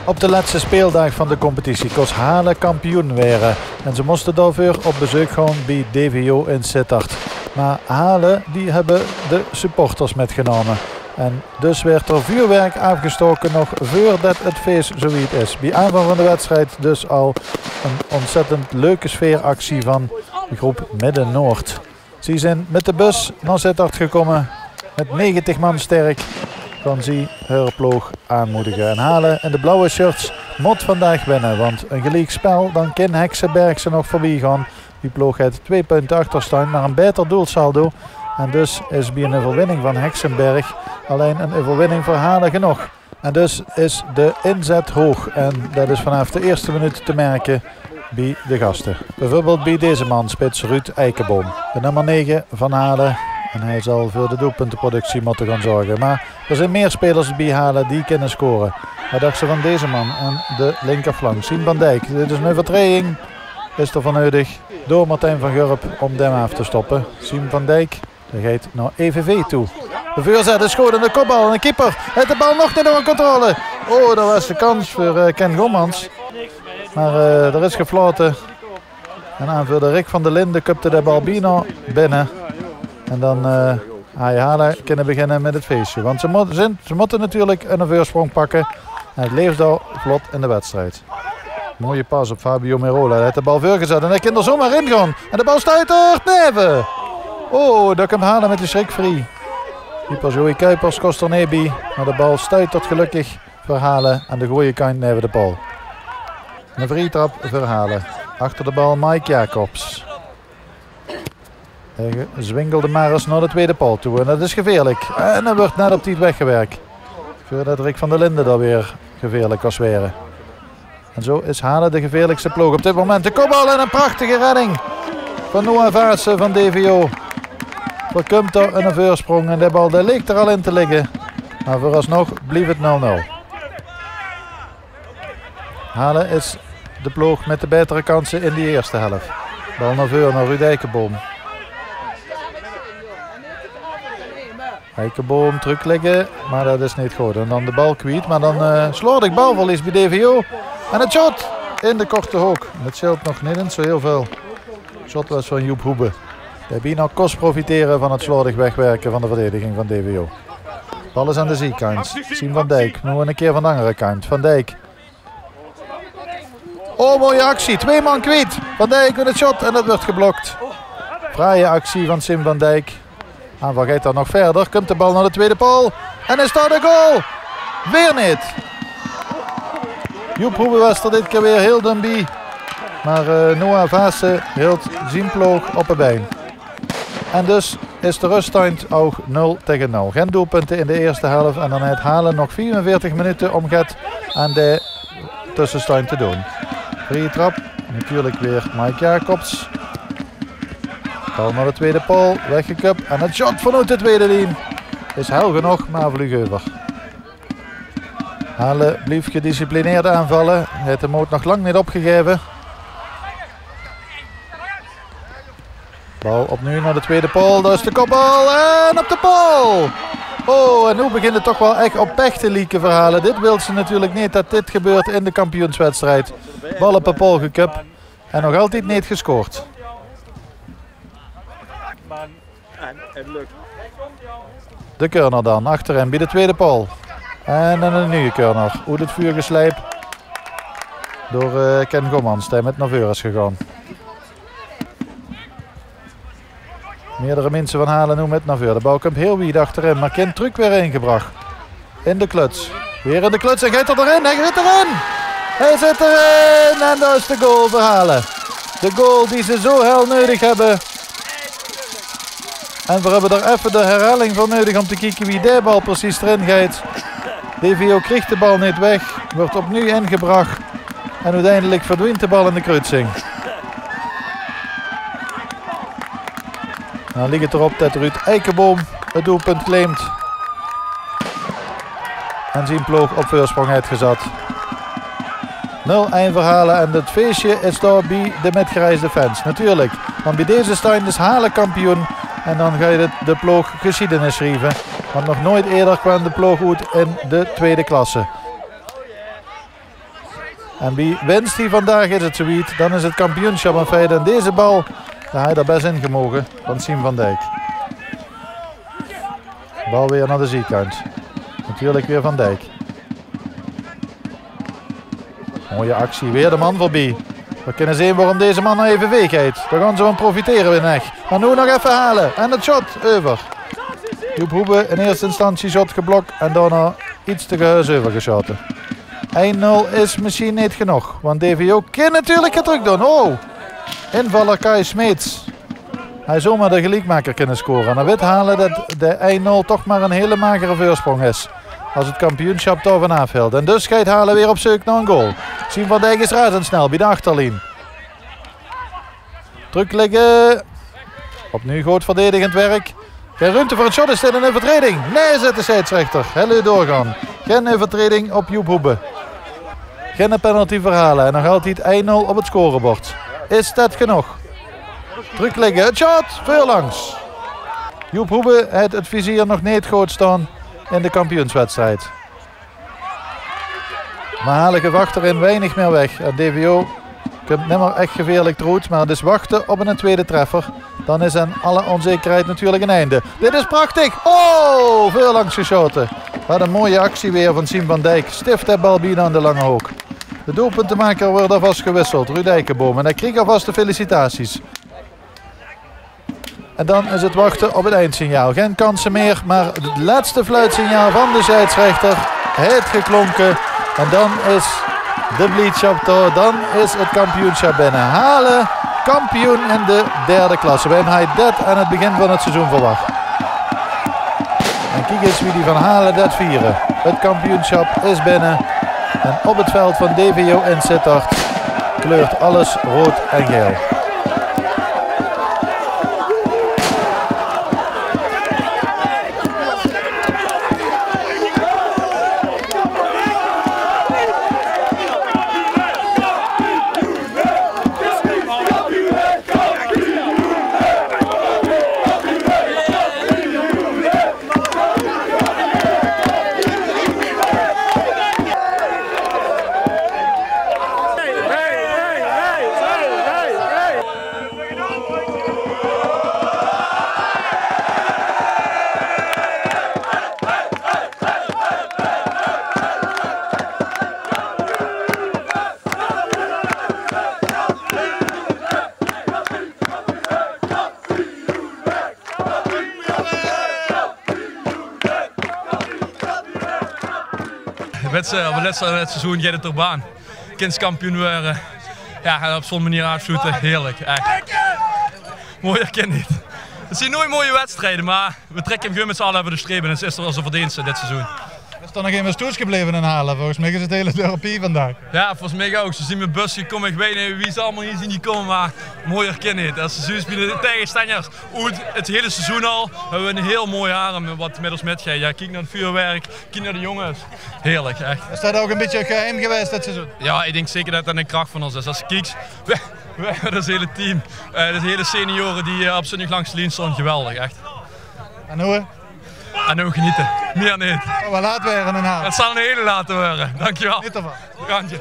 Op de laatste speeldag van de competitie koos Halen kampioen werden. En ze moesten daarvoor op bezoek gaan bij DVO in Sittard. Maar Halen die hebben de supporters metgenomen. En dus werd er vuurwerk afgestoken nog voordat het feest zoiets is. Bij aanvang van de wedstrijd dus al een ontzettend leuke sfeeractie van de groep Midden-Noord. Ze zijn met de bus naar Sittard gekomen met 90 man sterk. Kan ze haar ploeg aanmoedigen. En Halen in de blauwe shirts moet vandaag winnen. Want een gelijk spel, dan kan Heksenberg ze nog voorbij gaan. Die ploeg heeft 2 punten achterstand, maar een beter doelsaldo. En dus is bij een overwinning van Heksenberg alleen een overwinning voor Halen genoeg. En dus is de inzet hoog. En dat is vanaf de eerste minuut te merken bij de gasten. Bijvoorbeeld bij deze man, spits Ruud Eikenboom. De nummer 9 van Halen. En hij zal voor de doelpuntenproductie moeten gaan zorgen. Maar er zijn meer spelers bij Halen die kunnen scoren. Wat dacht ze van deze man aan de linkerflank? Siem van Dijk. Dit is een overtreding. Is er van nodig door Martijn van Gurp om hem af te stoppen. Siem van Dijk. Dat gaat naar EVV toe. De voorzet is goed en de kopbal en de keeper. Heeft de bal nog niet onder controle. Oh, dat was de kans voor Ken Gommans. Maar er is gefloten. En aanvoerder Rick van der Linden kupte de bal bijna binnen. En dan Halen kunnen beginnen met het feestje. Want ze moeten natuurlijk een voorsprong pakken. En het leeft al vlot in de wedstrijd. Mooie pas op Fabio Merola. Hij heeft de bal voorgezet en hij kan er zomaar in gaan. En de bal stuitert neven. Oh, daar komt Halen met de schrik vrij. Keeper Joey Kuipers kost er niet bij. Maar de bal stuitert gelukkig voor Halen aan de goede kant neven de bal. Een vrije trap voor Halen. Achter de bal Mike Jacobs. Hij zwingelde maar eens naar de tweede paal toe. En dat is gevaarlijk. En dan wordt net op tijd weggewerkt. Voordat Rick van der Linden daar weer gevaarlijk was weer. En zo is Halen de gevaarlijkste ploeg op dit moment. De kopbal en een prachtige redding van Noah Vaartsen van DVO. Voorkomt er een voorsprong en de bal leek er al in te liggen. Maar vooralsnog bleef het 0-0. Halen is de ploeg met de betere kansen in die eerste helft. Bal naar voren naar Ruud Eikenboom. Eikenboom terugleggen, maar dat is niet goed. En dan de bal kwijt, maar dan slordig balverlies bij DVO. En het shot in de korte hoek. Het scheelt nog niet zo heel veel. Het shot was van Joep Hoebe. Hij bijna kost profiteren van het slordig wegwerken van de verdediging van DVO. Bal is aan de zijkant. Siem van Dijk. Nu een keer van de andere kant. Van Dijk. Oh, mooie actie. 2 man kwijt. Van Dijk met het shot en dat wordt geblokt. Fraaie actie van Siem van Dijk. Aanval gaat dan nog verder. Komt de bal naar de tweede paal. En is daar de goal. Weer niet. Joep Hoebe was er dit keer weer heel dun bij. Maar Noah Vaartsen hield zijn ploeg op een been. En dus is de ruststand ook 0-0. Geen doelpunten in de eerste helft. En dan heeft Halen nog 44 minuten om het aan de tussenstand te doen. Vrije trap. Natuurlijk weer Mike Jacobs. Bal naar de tweede paal. Weggekupt. En het shot vanuit de tweede lijn. Is hel genoeg, maar vlug over. Halen bleef gedisciplineerd aanvallen. Hij heeft de moot nog lang niet opgegeven. Bal opnieuw naar de tweede paal. Daar is de kopbal. En op de paal. Oh, en nu begint het toch wel echt op pech te lieken verhalen. Dit wil ze natuurlijk niet dat dit gebeurt in de kampioenswedstrijd. Bal op een paal gekupt. En nog altijd niet gescoord. De corner dan, achterin bij de tweede paal. En dan een nieuwe corner. Uit het vuur geslijpt door Ken Gommans, die met naar voren is gegaan. Meerdere mensen van Halen nu met naar voren. De bal komt heel wijd achterin, maar Ken Truc weer ingebracht. In de kluts. Weer in de kluts en gaat er erin. Hij zit erin. Hij zit erin. En dat is de goal voor Halen. De goal die ze zo heel nodig hebben. En we hebben er even de herhaling voor nodig om te kijken wie de bal precies erin gaat. DVO krijgt de bal niet weg. Wordt opnieuw ingebracht. En uiteindelijk verdwijnt de bal in de kruising. Dan ligt het erop dat Ruud Eikenboom het doelpunt claimt. En zijn ploeg op voorsprong uitgezet. 0-1 verhalen en het feestje is daar bij de metgereisde fans. Natuurlijk, want bij deze stand is Halen kampioen. En dan ga je de ploeg geschiedenis schrijven. Want nog nooit eerder kwam de ploeg uit in de tweede klasse. En wie winst die vandaag is het zoiets, dan is het kampioenschap in feite. En deze bal, daar hij er best in gemogen van Siem van Dijk. Bal weer naar de zijkant. Natuurlijk weer Van Dijk. Mooie actie, weer de man voorbij. We kunnen zien waarom deze man nou even week heet. Daar gaan ze van profiteren weer echt. Maar nu nog even halen. En het shot over. Joep Hoebe in eerste instantie shot geblokt en daarna iets te gehuis overgeschoten. 1-0 is misschien niet genoeg. Want DVO kan natuurlijk gedrukt doen. Oh! Invaller Kai Smeets. Hij zomaar de gelijkmaker kunnen scoren. En dan weet halen dat de 1-0 toch maar een hele magere voorsprong is. Als het kampioenschap daar vanaf hield. En dus gaat Halen weer op zoek naar een goal. Siem van Dijk is razendsnel bij de achterlijn. Druk liggen. Opnieuw goed verdedigend werk. Geen ruimte voor een shot, is dit een overtreding? Nee, zet de scheidsrechter. Heel doorgaan. Geen overtreding op Joep Hoebe. Geen penalty verhalen. En dan gaat hij het 1-0 op het scorebord. Is dat genoeg? Druk liggen. Het shot. Veel langs. Joep Hoebe heeft het vizier nog niet goed staan in de kampioenswedstrijd. Maar Halen geeft achterin weinig meer weg. En DVO komt niet meer echt gevaarlijk eruit. Maar het is wachten op een tweede treffer. Dan is aan alle onzekerheid natuurlijk een einde. Dit is prachtig. Oh, veel langs geschoten. Wat een mooie actie weer van Siem van Dijk. Stift de bal binnen aan de lange hoek. De doelpuntenmaker wordt alvast gewisseld. Ruud Eikenboom. En hij kreeg alvast de felicitaties. En dan is het wachten op het eindsignaal. Geen kansen meer, maar het laatste fluitsignaal van de scheidsrechter heeft geklonken. En dan is de bleachop door. Dan is het kampioenschap binnen. Halen kampioen in de derde klasse. We hebben hij dat aan het begin van het seizoen verwacht. En kijk eens wie die van Halen dat vieren. Het kampioenschap is binnen. En op het veld van DVO in Sittard kleurt alles rood en geel. Op de laatste seizoen gaat het op baan. Kindskampioen worden. Ja, en op zo'n manier afsluiten. Heerlijk. Echt. Mooier kan niet. Het zijn nooit mooie wedstrijden, maar we trekken hem gewoon met z'n allen over de streep. En het is er wel zo verdienste dit seizoen. Er is toch nog geen stoers gebleven in Halen. Volgens mij is het hele therapie vandaag. Ja, volgens mij ook. Ze zien mijn busje komen. Ik weet niet wie ze allemaal hier zien die komen, maar mooier kan niet. Als ze spelen de tegenstander het hele seizoen al, hebben we een heel mooi harem wat met ons metgaat. Ja, kijk naar het vuurwerk, kijk naar de jongens. Heerlijk, echt. Is dat ook een beetje geheim geweest dit seizoen? Ja, ik denk zeker dat dat een kracht van ons is. Als je kijkt, we hebben het hele team, de hele senioren die op zondag langs de lijn stonden, geweldig, echt. En hoe? En nu genieten, meer niet. Oh, we laten weer in Halen. Het zal een hele laten worden, dankjewel. Niet ervan. Randje.